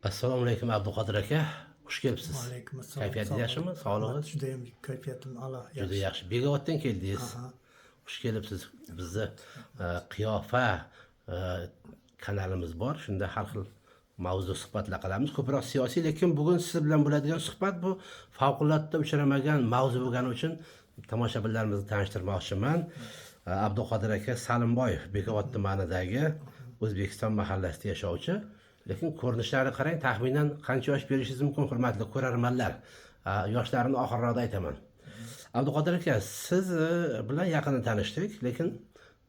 Assalomu alaykum Abduqodir aka. Xush kelibsiz. Alaykum assalom. Kayfiyatingiz yaxshimi? Sog'lig'ingiz? Judayam kayfiyatim a'lo. Juda yaxshi. Begovatdan keldingiz. Aha. Xush kelibsiz. Bizni qiyofa kanalimiz bor. Shunda har xil mavzu suhbatlar qilamiz. Ko'proq siyosiy, lekin bugun siz bilan bo'ladigan suhbat bu favqulodda uchramagan mavzu bo'lgani uchun tomoshabinlarimizni tanishtirmoqchiman. Abduqodir aka Salimboyev Bekobod tumanidagi O'zbekiston mahallasida yashovchi. Lekin ko'rinishlari qarang, taxminan qancha yosh berishingiz mumkin, hurmatli ko'rarmanlar. Yoshlarini oxirroqda aytaman. Abduqodir aka, siz bilan yaqindan tanishdik, lekin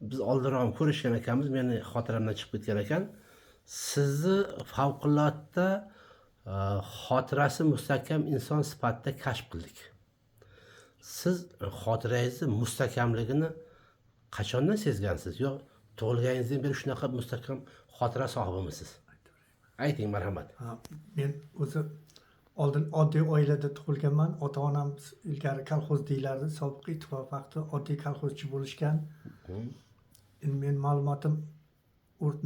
biz oldinroq ko'rishgan ekanmiz, meni xotiramdan chiqib ketgan ekan. Sizni favqulodda xotirasi mustahkam inson sifatida kashf qildik. Siz xotirangizni mustahkamligini qachondan sezgansiz? Yo, tug'ilganingizdan beri shunaqa mustahkam xotira sohibimisiz? Ayting, marhamat. Men o'zi oldin oddiy oilada tug'ilganman. Ota-onam ilgari kolxoz deylardi, sobiq ittifoq vaqti oddiy kolxozchi bo'lishgan. Men ma'lumotim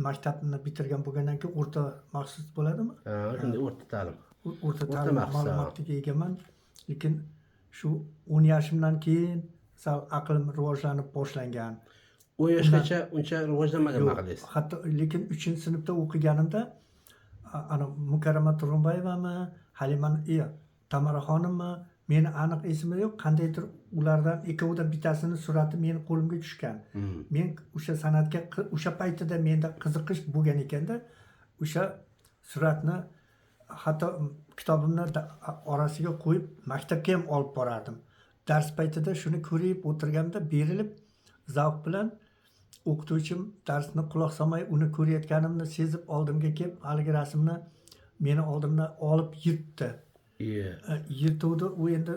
maktabni bitirgan bo'lgandan keyin o'rta maxsus bo'ladimi? Shunday o'rta ta'lim. O'rta ta'lim ma'lumotiga egaman. Lekin shu 10 yoshimdan keyin sal aqlim rivojlanib boshlangan. 10 yoshgacha uncha rivojlanmagan maqolangiz. Hatto lekin 3-sinfda o'qiganimda ana Mukarrama Turg'unboyevami, Halima Tamaraxonimmi, meni aniq esimda yo'q, qandaydir ulardan ikkovidan bittasini surati meni qo'limga tushgan. Men o'sha san'atga o'sha paytida menda qiziqish bo'lgan ekanda, o'sha suratni hatto kitobimni orasiga qo'yib maktabga ham olib borardim. Dars paytida shuni ko'rib o'tirganda berilib zavq bilan o'qituvchim darsni quloq solmay uni ko'rayotganimni sezib oldimga kelib haligi rasmni meni oldimdan olib yirtdi. Yirtuvdi. U endi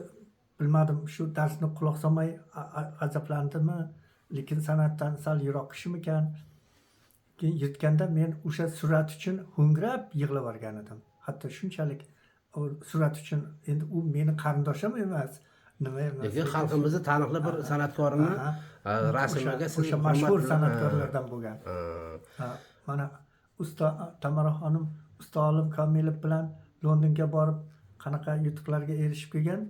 bilmadim, shu darsni quloq solmay g'azablandimi, lekin san'atdan sal yiroqishimikan. Keyin yirtganda men o'sha surat uchun ho'ngrab yig'lab yuborgan edim. Hatto shunchalik surat uchun, endi u meni qarindoshim emas. Nima emas. Lekin xalqimizda taniqli bir san'atkorni rasmiga siz o'sha mashhur san'atkorlardan bo'lgan. Mana usta Tamaraxonim, usta Olim Komilov bilan Londonga borib qanaqa yutuqlarga erishib kelgan.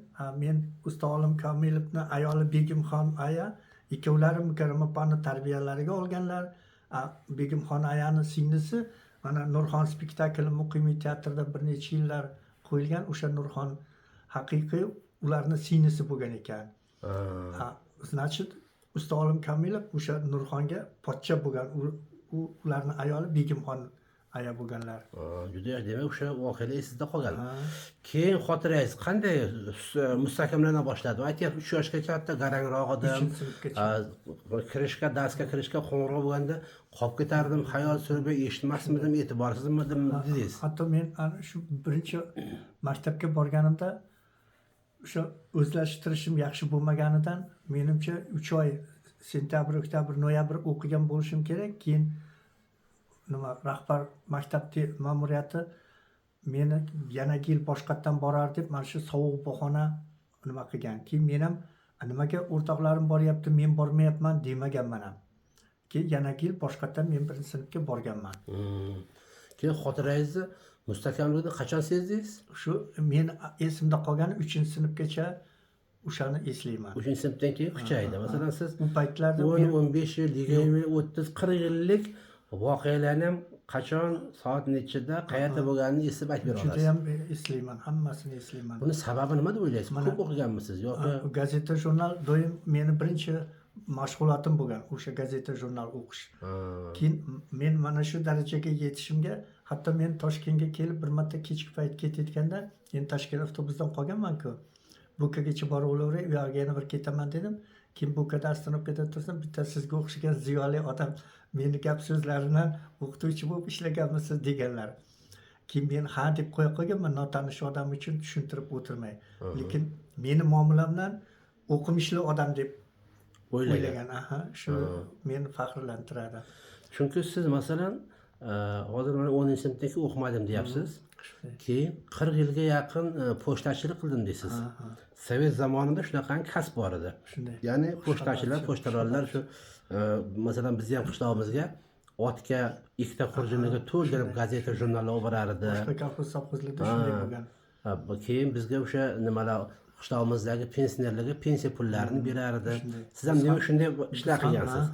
Men usta Olim Komilovni ayoli Begimxon aya ikkovlari Mukarrama opani tarbiyalariga olganlar. Begimxon ayani singlisi mana Nurxon spektakli Muqimiy teatrida bir necha yillar qo'yilgan. O'sha Nurxon haqiqiy ularni singlisi bo'lgan ekan. Значит, usta Olim Komilov o'sha Nurxonga pochcha bo'lgan. Ularning ayoli Begimxon aya bo'lganlar. Juda yaxshi. Demak, o'sha voqealar esingizda qolgan. Keyin xotirangiz qanday mustahkamlana boshladi? Aytyapsiz, 3 yoshgacha hatto garangroq edim. Kirishga, darsga kirishga qo'ng'iroq bo'lganda qolib ketardim, xayol surib eshitmasmidim, e'tiborsizmidim dedingiz. Hatto men shu birinchi maktabga borganimda o'sha o'zlashtirishim yaxshi bo'lmaganidan menimcha 3 oy sentabr, oktyabr, noyabr o'qigan bo'lishim kerak. Keyin nima rahbar maktab ma'muriyati meni yana yil boshqatdan borar deb mana shu sovuq bahona nima qilgan. Keyin men ham nimaga o'rtoqlarim boryapti, men bormayapman demaganman ham. Keyin yana yil boshqatdan men 1-sinfga borganman. Keyin xotirangizni mustahkamligini qachon sezdingiz? Shu meni esimda qolgani 3-sinfgacha o'shani eslayman. 3-sinfdan keyin kuchaydi. Masalan, siz u paytlarda 10-15 yil, 20 yil, 30-40 yillik voqealarni ham qachon, soat nechida, qayerda bo'lganini eslab aytib bera olasiz. Juda ham eslayman, hammasini eslayman. Buni sababi nima deb o'ylaysiz? Ko'p o'qiganmisiz yoki gazeta, jurnal doim meni birinchi mashg'ulotim bo'lgan, o'sha gazeta, jurnal o'qish. Keyin men mana shu darajaga yetishimga, hatto men Toshkentga kelib bir marta kechki payt ketayotganda, men Toshkent avtobusdan qolganman-ku. Bo'kagacha borib olaveray, u yoqqa yana bir ketaman dedim. Keyin Bo'kada oстановкада tursam, bitta sizga o'xshagan ziyoli odam meni gap so'zlaridan o'qituvchi bo'lib ishlaganmisiz deganlar. Keyin men ha deb qo'ya qolganman, notanish odam uchun tushuntirib o'tirmay. Lekin meni muomalamdan o'qimishli odam deb o'ylagan. Shu meni faxrlantiradi. Chunki siz masalan hozir mana 10-sinfdagi o'qimadim deyapsiz. Keyin 40 yilga yaqin pochtachilik qildim deysiz. Sovet zamonida shunaqangi kasb bor edi. Ya'ni pochtachilar, pochtalarlar shu masalan bizning ham qishlog'imizga otga ikkita xurjuniga to'ldirib gazeta jurnallar olib borardi. boshqa kolxoz sovxozlarda shunday bo'lgan. Keyin bizga o'sha nimalar qishlog'imizdagi pensionerlarga pensiya pullarini berardi. Siz ham demak shunday ishlar qilgansiz.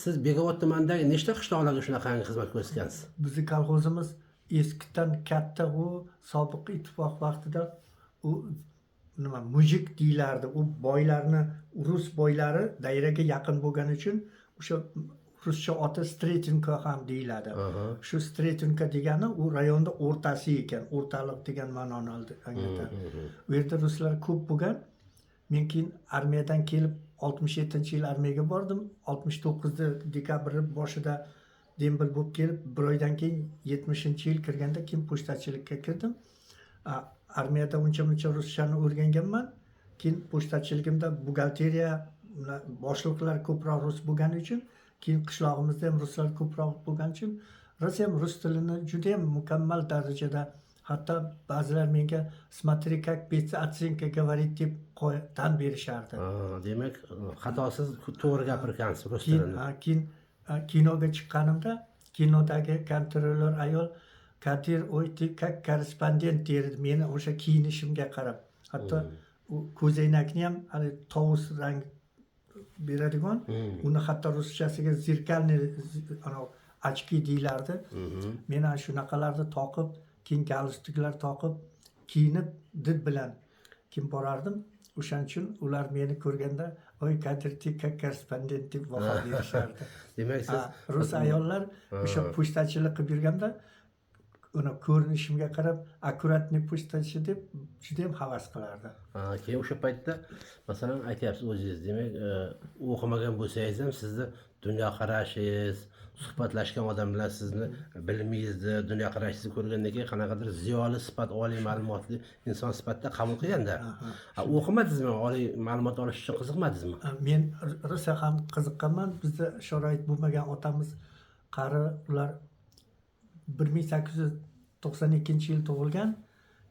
Siz Bekobod tumanidagi nechta qishloqlarga shunaqangi xizmat ko'rsatgansiz? Bizni kolxozimiz eskidan katta, u sobiq ittifoq vaqtida u nima mujik deyilardi. U boylarni, rus boylari dairaga yaqin bo'lgani uchun o'sha ruscha oti Stretinka ham deyiladi. Shu Stretinka degani u rayonda o'rtasi ekan, o'rtaliq degan ma'noni anglatadi. U yerda ruslar ko'p bo'lgan. Men keyin armiyadan kelib 67-yil armiyaga bordim. 69 dekabr boshida dembil bo'lib kelib, bir oydan keyin 70-yil kirganda keyin pochtachilikka kirdim. Armiyada uncha-muncha ruschani o'rganganman. Keyin pochtachiligimda buxgalteriya boshliqlar ko'proq rus bo'lgani uchun, keyin qishlog'imizda ham ruslar ko'proq bo'lgani uchun, rosa ham rus tilini juda ham mukammal darajada, hatto ba'zilar menga "Смотри, как певцы оценка говорит" deb tan berishardi. Demak, xatosiz to'g'ri gapirgansiz rus tilini. Keyin kinoga chiqqanimda, kinodagi kontrolyor ayol "Kadir o'yti как korrespondent" derdi meni o'sha kiyinishimga qarab. Hatto u ko'zoynakni ham hali tovus rang beradigan, uni hatto ruschasiga zirkalniy ochki deyilardi. Men ana shunaqalarni toqib, keyin galstuklar toqib, kiyinib did bilan keyin borardim. O'shaning uchun ular meni ko'rganda "Oy, Kadir как korrespondent" deb baho berishardi. Demak, siz rus ayollar o'sha pochtachilik qilib yurganda uni ko'rinishimga qarab akkuratniy pochtachi deb juda ham havas qilardi. Keyin o'sha paytda masalan aytyapsiz o'zingiz, demak, o'qimagan bo'lsangiz ham sizni dunyoqarashingiz, suhbatlashgan odam bilan sizni bilmingizni, dunyoqarashingizni ko'rgandan keyin qanaqadir ziyoli sifat, oliy ma'lumotli inson sifatida qabul qilganda. O'qimadingizmi? Oliy ma'lumot olish uchun qiziqmadingizmi? Men rosa ham qiziqqanman. Bizda sharoit bo'lmagan, otamiz qari, ular 1892-yil tug'ilgan,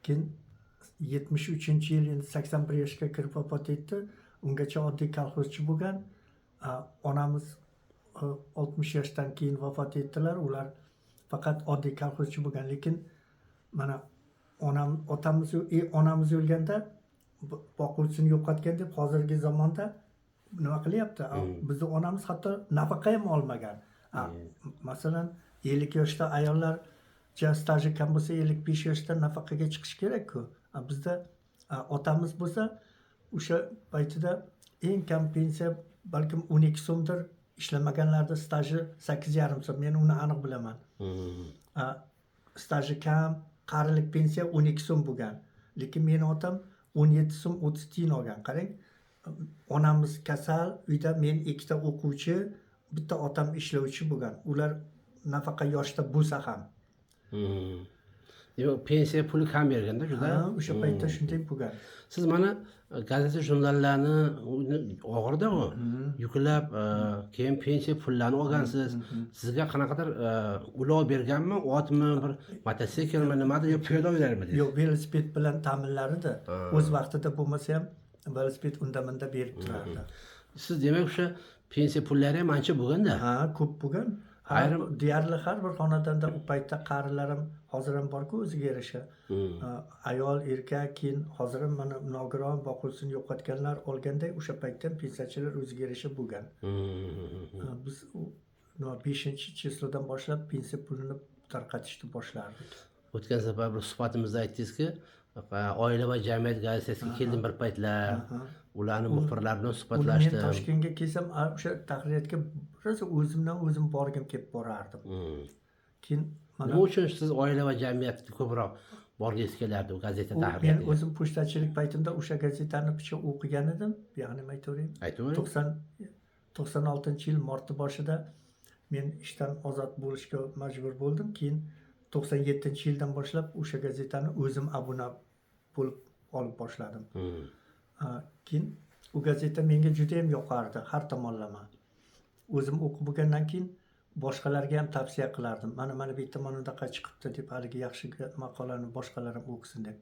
keyin 73-yil endi 81 yoshga kirib vafot etdi. Ungacha oddiy kolxozchi bo'lgan. Onamiz 60 yoshdan keyin vafot etdilar. Ular faqat oddiy kolxozchi bo'lgan, lekin mana onamiz o'lganda boquvchisini yo'qotgan deb hozirgi zamonda nima qilyapti? Bizni onamiz hatto nafaqa ham olmagan. Masalan 50 yoshda ayollar staji kam bo'lsa 55 yoshda nafaqaga chiqish kerak-ku. Bizda otamiz bo'lsa o'sha paytida eng kam pensiya balkim 12 so'mdir, ishlamaganlarda staji 8,5 so'm. Men uni aniq bilaman. Staji kam, qarilik pensiya 12 so'm bo'lgan. Lekin meni otam 17 so'm 30 tiyin olgan. Qarang, onamiz kasal, uyda men ikkita o'quvchi, bitta otam ishlovchi bo'lgan. Ular nafaqa yoshda bo'lsa ham. Demak, pensiya puli kam berganda juda. O'sha paytda shunday bo'lgan. Siz mana gazeta jurnallarni og'irda u yuklab, keyin pensiya pullarini olgansiz. Sizga qanaqadir ulov berganmi? Otmi, bir mototsiklmi, nimadir, yo piyoda o'ylarmidingiz? Yo'q, velosiped bilan ta'minlardi. O'z vaqtida bo'lmasa ham velosiped unda-munda berib turardi. Siz demak o'sha pensiya pullari ham ancha bo'lganda? Ko'p bo'lgan. Deyarli har bir xonadonda u paytda qarilar ham hozir ham bor-ku o'ziga yarasha. Ayol, erkak, keyin hozir ham mana nogiron boquvchisini yo'qotganlar olganday o'sha paytda ham pensiyachilar o'ziga yarasha bo'lgan. Biz 5-chizlodan boshlab pensiya pulini tarqatishni boshlardik. O'tgan safar bir suhbatimizda aytdingizki, oila va jamiyat gazetasiga keldim bir paytlar. Ularning muxbirlari bilan suhbatlashdim. Men Toshkentga kelsam, o'sha tahririyatga rosa o'zim borgim kelib borardim. Keyin nima uchun siz oila va jamiyatga ko'proq borgingiz kelardi u gazeta tahririyatiga? Men o'zim pochtachilik paytimda o'sha gazetani picha o'qigan edim. Buyog'ini aytavering. 96-yil mart boshida men ishdan ozod bo'lishga majbur bo'ldim. Keyin 97-yildan boshlab o'sha gazetani o'zim obuna bo'lib olib boshladim. Keyin u gazeta menga juda ham yoqardi, har tomonlama. O'zim o'qib bo'lgandan keyin boshqalarga ham tavsiya qilardim. Mana bitta unaqa chiqibdi deb, haligi yaxshi maqolani boshqalar ham o'qisin deb.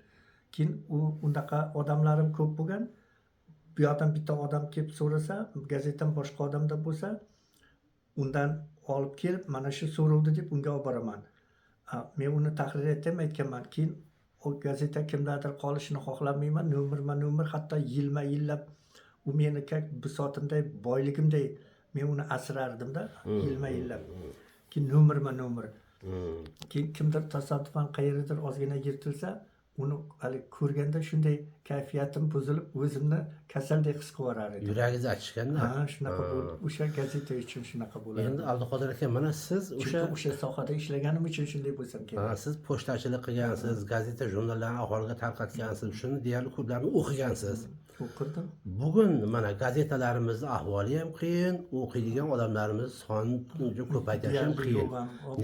Keyin unaqa odamlarim ko'p bo'lgan. Bu yoqdan bitta odam kelib so'rasa, gazetam boshqa odamda bo'lsa, undan olib kelib mana shu so'rovdi deb unga olib boraman. Men uni tahrir etdim, aytganman. Keyin o gazeta kimdadir qolishini xohlamayman. Nomer hatto yillab u meni bisotimday, boyligimday men uni asrardim-da, yillab. Keyin nomer. Keyin kimdir tasodifan qayerdadir ozgina yirtilsa, uni hali ko'rganda shunday kayfiyatim buzilib, o'zimni kasaldek his qilib yuborar edim. Yuragingiz achishganda. Shunaqa bo'ldi. O'sha gazeta uchun shunaqa bo'ladi. Endi Abduqodir aka, mana siz o'sha sohada ishlaganim uchun shunday bo'lsam kerak. siz pochtachilik qilgansiz, gazeta, jurnallarni aholiga tarqatgansiz, shuni deyarli ko'plarni o'qigansiz. O'qirdim. Bugun mana gazetalarimizni ahvoli ham qiyin, o'qiydigan odamlarimiz soni ko'paytirish ham qiyin.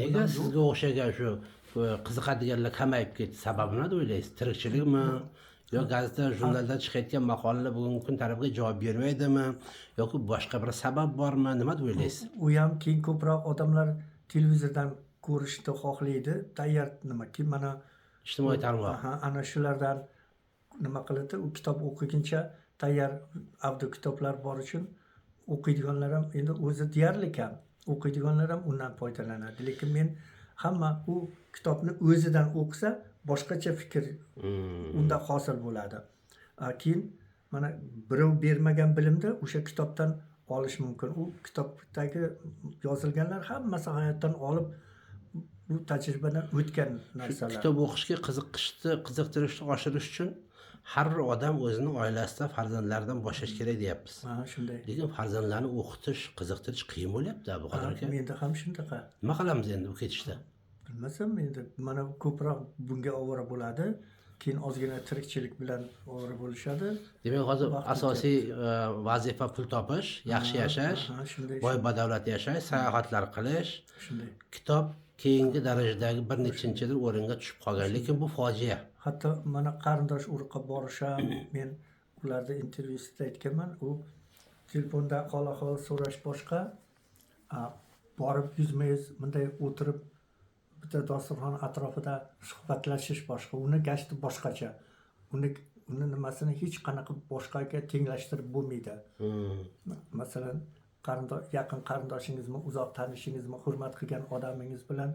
Nega sizga o'xshagan shu qiziqadiganlar kamayib ketdi? Sababi nima deb o'ylaysiz? Tirikchilikmi? Yo gazeta, jurnalda chiqayotgan maqolalar bugungi kun talabiga javob bermaydimi? Yoki boshqa bir sabab bormi? Nima deb o'ylaysiz? U ham keyin ko'proq odamlar televizordan ko'rishni xohlaydi. Tayyor ki mana Ijtimoiy tarmoq. Ana shulardan nima qiladi? U kitob o'qiguncha tayyor avdio kitoblar bor uchun o'qiydiganlar ham endi o'zi deyarli kam. O'qiydiganlar ham undan foydalanadi. Lekin men hamma u kitobni o'zidan o'qisa boshqacha fikr unda hosil bo'ladi. Keyin mana birov bermagan bilimni o'sha kitobdan olish mumkin. U kitobdagi yozilganlar hammasi hayotdan olib bu tajribadan o'tgan narsalar. Kitob o'qishga qiziqtirishni oshirish uchun har bir odam o'zini oilasida farzandlaridan boshlash kerak deyapmiz. Shunday. Lekin farzandlarni o'qitish, qiziqtirish qiyin bo'lyapti Abduqodir aka. Menda ham shunaqa. Nima qilamiz endi bu ketishda? Bilmasam, endi mana ko'proq bunga ovora bo'ladi. Keyin ozgina tirikchilik bilan ovora bo'lishadi. Demak, hozir asosiy vazifa pul topish, yaxshi yashash, boy badavlat yashash, sayohatlar qilish. Shunday. Kitob keyingi darajadagi bir nechinchidir o'ringa tushib qolgan, lekin bu fojia. Hatto mana qarindosh urug'ga borisham, men ularda intervyusida aytganman, u telefonda hol so'rash boshqa, borib yuzma-yuz bunday o'tirib bitta dasturxon atrofida suhbatlashish boshqa. Uni gashti boshqacha. Uni nimasini hech qanaqa boshqaga tenglashtirib bo'lmaydi. Masalan, yaqin qarindoshingizmi, uzoq tanishingizmi, hurmat qilgan odamingiz bilan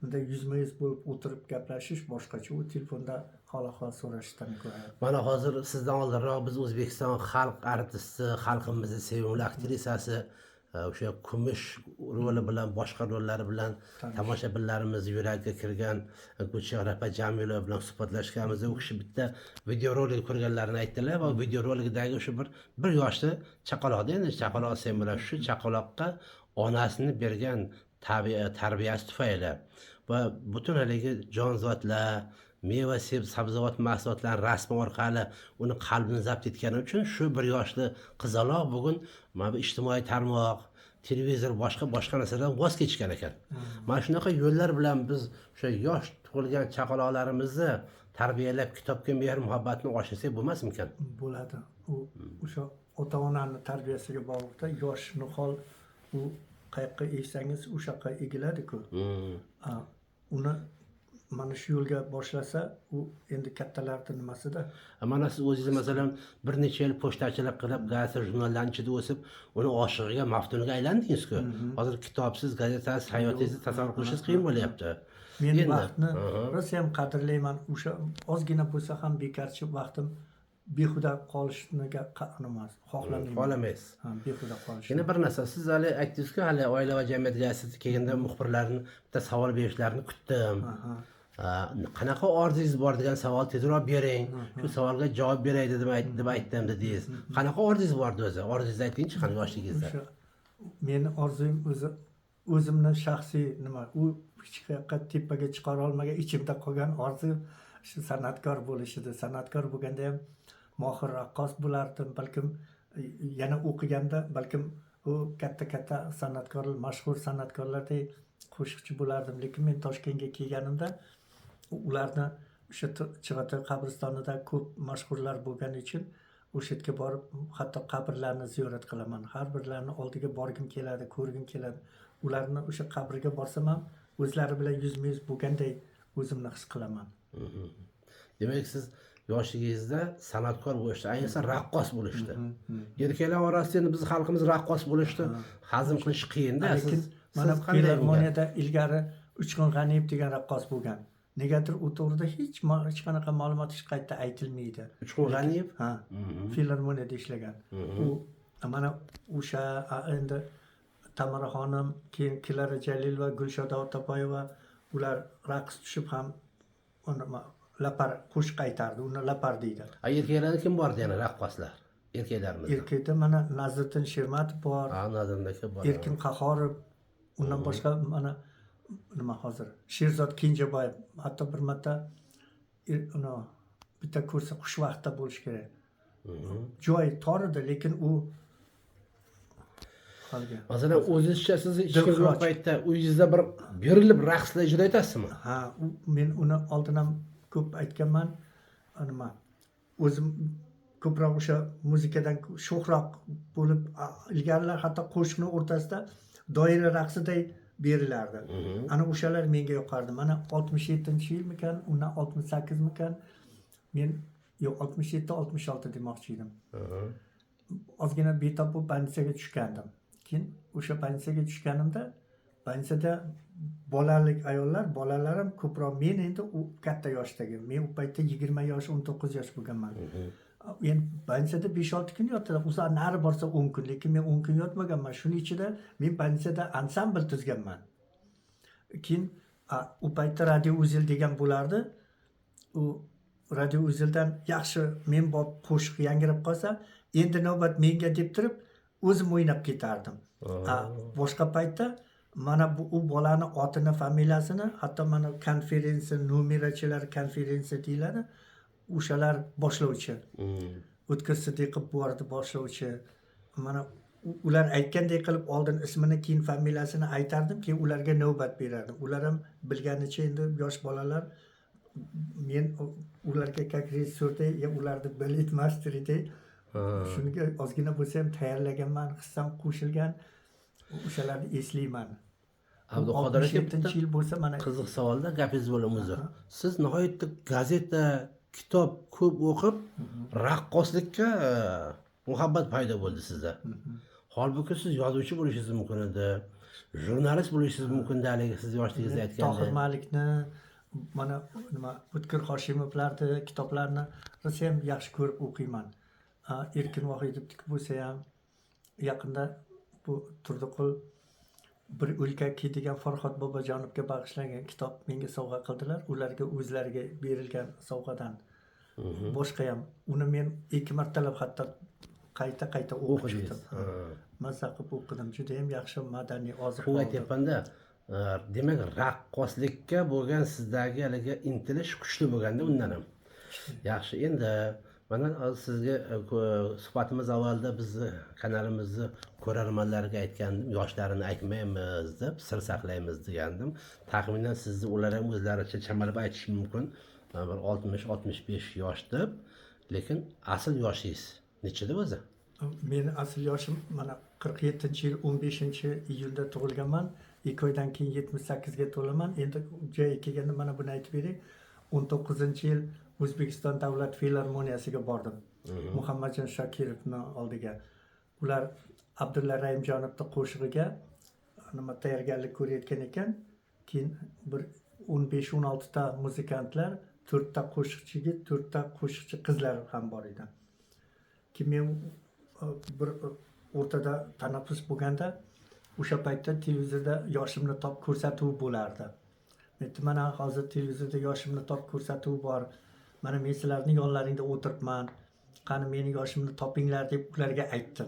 bunday yuzma-yuz bo'lib o'tirib gaplashish boshqacha. U telefonda hol so'rashdan ko'ra. Mana hozir sizdan oldinroq biz O'zbekiston xalq artisti, xalqimizning sevimli aktrisasi o'sha kumush roli bilan, boshqa rollari bilan tomoshabinlarimiz yuragiga kirgan Gulchehra Jamilova bilan suhbatlashganimizda u kishi bitta videorolik ko'rganlarini aytdilar va videorolikdagi o'sha bir yoshli chaqaloqda, endi chaqaloq sen bilan shu chaqaloqqa onasini bergan tarbiyasi tufayli va butun haligi jonzotlar, meva sabzavot mahsulotlari rasmi orqali uni qalbini zabt etgani uchun shu bir yoshli qizaloq bugun mana bu ijtimoiy tarmoq, televizor, boshqa narsalardan voz kechgan ekan. Mana shunaqa yo'llar bilan biz o'sha yosh tug'ilgan chaqaloqlarimizni tarbiyalab, kitobga mehr muhabbatni oshirsak bo'lmasmikan? Bo'ladi. U o'sha ota-onani tarbiyasiga bog'liqda yosh nihol u qayoqqa eksangiz o'sha yoqqa egiladi-ku. Uni mana shu yo'lga boshlasa, u endi kattalarning nimasida. Mana siz o'zingiz masalan bir necha yil pochtachilik qilib, gazeta, jurnallarning ichida o'sib, uni oshig'iga, maftuniga aylandingiz-ku. Hozir kitobsiz, gazetasiz hayotingizni tasavvur qilishingiz qiyin bo'lyapti. Men vaqtni rosa ham qadrlayman. O'sha ozgina bo'lsa ham bekarchi vaqtim behuda qolishniga xohlamayman. Xohlamaysiz. Behuda qolish. Yana bir narsa, siz hali aytdingiz-ku, hali Oila va jamiyat gazetasi kelganda muxbirlarning bitta savol berishlarini kutdim. Qanaqa orzungiz bor degan savol tezroq bering. Shu savolga javob beray deb aytdim dedingiz. Qanaqa orzungiz bor o'zi? Orzungizni aytingchi, qani yoshligingizda. Meni orzum o'zimning shaxsiy nima, u hech qayerga tepaga chiqara olmagan ichimda qolgan orzu shu san'atkor bo'lish edi. San'atkor bo'lganda ham mohir raqqos bo'lardim, balkim yana o'qiganda balkim u katta san'atkorlar, mashhur san'atkorlardek qo'shiqchi bo'lardim. Lekin men Toshkentga kelganimda ularni o'sha Chig'atoy qabristonida ko'p mashhurlar bo'lgani uchun o'sha yerga borib, hatto qabrlarni ziyorat qilaman. Har birlarini oldiga borgim keladi, ko'rgim keladi. Ularni o'sha qabriga borsam ham o'zlari bilan yuzma-yuz bo'lganday o'zimni his qilaman. Demak, siz yoshligingizda san'atkor bo'lishdi, ayniqsa raqqos bo'lishdi. Erkaklar orasida endi biz xalqimiz raqqos bo'lishdi, hazm qilish qiyin-da. Lekin mana Siz qanday filarmoniyada ilgari Uchqun G'aniyev degan raqqos bo'lgan. Negadir u to'g'rida hech qanaqa ma'lumot hech qayerda aytilmaydi. Uchqun G'aniyev? Ha, filarmoniyada ishlagan. U mana o'sha endi Tamara xonim, keyin Klara Jalilova, Gulshoda Otapoyeva ular raqs tushib ham lapar qo'shiq aytardi. Uni lapar deydi. Erkaklarda kim bor yana raqqoslar? Erkaklarimiz. Erkakda mana Nazriddin Shermatov bor, Nazarindagi bor. Erkin Qahorov, undan boshqa mana nima hozir Sherzod Kenjaboyev, hatto bir marta bitta kursi Xushvaqtda bo'lishi kerak. Joy tor edi, lekin u qolgan. Masalan, o'zingizcha siz ishga paytda uyingizda bir berilib raqslar ijro etasizmi? Ha, men uni oldin ham ko'p aytganman. Nima o'zim ko'proq o'sha muzikadan sho'xroq bo'lib, ilgarilar hatto qo'shiqni o'rtasida doira raqsiday berilardi. Ana o'shalar menga yoqardi. Mana 67-yilmikan, undan 68mikan, men yo'q 67-66 demoqchi edim. Ozgina betob bo'lib bandisaga tushgandim. Keyin o'sha bandisaga tushganimda, bandisada bolalik ayollar, bolalar ham ko'proq. Men endi u katta yoshdagi. Men u paytda 20 yosh, 19 yosh bo'lganman. Endi bandisada 5-6 kun yotdilar. Uzoq nari borsa 10 kun, lekin men 10 kun yotmaganman. Shuning ichida men bandisada ansambl tuzganman. Keyin u paytda Radio Uzil degan bo'lardi. U Radio Uzildan yaxshi men bor qo'shiq yangirab qolsa, endi navbat menga deb turib o'zim o'ynab ketardim. Boshqa paytda mana u bolani otini, familiyasini, hatto mana konferensiya, numerachilar konferensiya deyiladi. O'shalar boshlovchi. O'tkir Sidiqov bordi boshlovchi. Mana ular aytgandek qilib oldin ismini, keyin familiyasini aytardim, keyin ularga navbat berardim. Ular ham bilganicha endi yosh bolalar, men ularga как rejissyorday, ularni ballet masteriday shunga ozgina bo'lsa ham tayyorlaganman, hissam qo'shilgan. O'shalarni eslayman. Abduqodir aka, 7-yil bo'lsa mana qiziq savolda gapingiz bo'lim uzr. Siz nihoyatda gazeta, kitob ko'p o'qib, raqqoslikka muhabbat paydo bo'ldi sizda. Holbuki siz yozuvchi bo'lishingiz mumkin edi, jurnalist bo'lishingiz mumkin edi, haligi siz yoshligingizda aytganda. Tohir Malikni, mana nima O'tkir Hoshimovlarni kitoblarini rosa ham yaxshi ko'rib o'qiyman. Erkin Vohidovniki bo'lsa ham yaqinda bu Turdiqul bir o'lkaki degan Farhod Bobojonovga bag'ishlangan kitob menga sovg'a qildilar. Ularga o'zlariga berilgan sovg'adan. Boshqa ham uni men 2 martalab hatto qayta o'qib chiqdim. Mazza qilib o'qidim. Juda ham yaxshi madaniy oziq. Shunga aytyapman-da, demak raqqoslikka bo'lgan sizdagi haligi intilish kuchli bo'lganda undan ham. Yaxshi, endi mana sizga suhbatimiz avvalida bizni kanalimizni ko'rarmanlarga aytgandim, yoshlarini aytmaymiz deb, sir saqlaymiz degandim. Taxminan sizni ular ham o'zlaricha chamalab aytishi mumkin. Bir 60-65 yosh deb, lekin asl yoshingiz nechida o'zi? Meni asl yoshim mana 47-yil 15-iyulda tug'ilganman. 2 oydan keyin 78 ga to'laman. Endi joyiga kelganda mana buni aytib beray. 19-yil O'zbekiston Davlat filarmoniyasiga bordim. Muhammadjon Shokirovning oldiga. Ular Abdulla Raimjonovning qo'shig'iga nima tayyorgarlik ko'rayotgan ekan. Keyin bir 15-16 ta muzikantlar, 4 ta qo'shiqchi yigit, 4 ta qo'shiqchi qizlar ham bor edi. Keyin men bir o'rtada tanaffus bo'lganda o'sha paytda televizorda yoshimni top ko'rsatuvi bo'lardi. Men mana hozir televizorda yoshimni top ko'rsatuvi bor. Mana men sizlarning yonlaringda o'tiribman. Qani meni yoshimni topinglar deb ularga aytdim.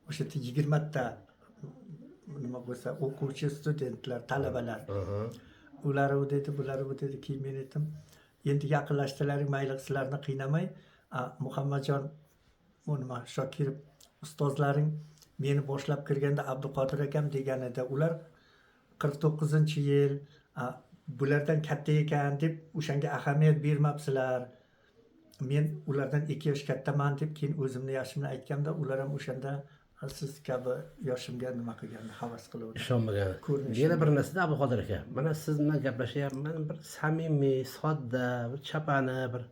O'sha 20 ta nima bo'lsa o'quvchi, studentlar, talabalar. Ular u dedi, bular u dedi. Keyin men aytdim, endi yaqinlashtiraring, mayli sizlarni qiynamay, Muhammadjon nima Shokirov ustozlaring meni boshlab kirganda Abduqodir akam degan edi. Ular 49-yil bulardan katta ekan deb o'shanga ahamiyat bermabsizlar. Men ulardan 2 yosh kattaman deb keyin o'zimni yoshimni aytganda, ular ham o'shanda siz kabi yoshimga nima qilganini havas qilib ishonmagan. Yana bir narsada Abduqodir aka, mana siz bilan gaplashyapman, bir samimiy, sodda, bir chapani, bir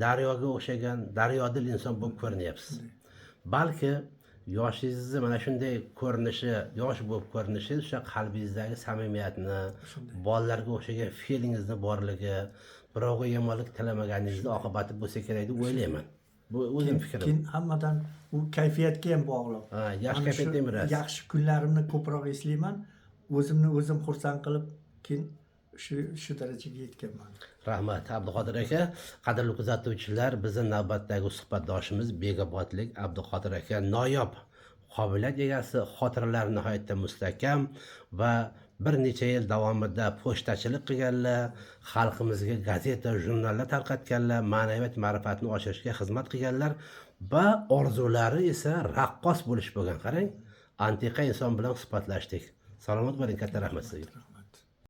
daryoga o'xshagan daryodil inson bo'lib ko'rinyapsiz. Balki yoshingizni mana shunday ko'rinishi, yosh bo'lib ko'rinishi o'sha qalbingizdagi samimiyatni, bolalarga o'xshagan feelingizni borligi, birovga yomonlik tilamaganingizni oqibati bo'lsa kerak deb o'ylayman. Bu o'zim fikrim. Keyin hammadan u kayfiyatga ham bog'liq. Ha, yaxshi Mana shu kayfiyat emas. Yaxshi kunlarimni ko'proq eslayman. O'zimni o'zim xursand qilib, keyin shu darajaga yetganman. Rahmat Abduqodir aka. Qadrli kuzatuvchilar, bizning navbatdagi suhbatdoshimiz Begobodlik Abduqodir aka noyob qobiliyat egasi, xotiralari nihoyatda mustahkam va bir necha yil davomida pochtachilik qilganlar, xalqimizga gazeta, jurnallar tarqatganlar, ma'naviyat ma'rifatni oshirishga xizmat qilganlar va orzulari esa raqqos bo'lish bo'lgan. Qarang, antiqa inson bilan suhbatlashdik. Salomat bo'ling, katta rahmat sizga.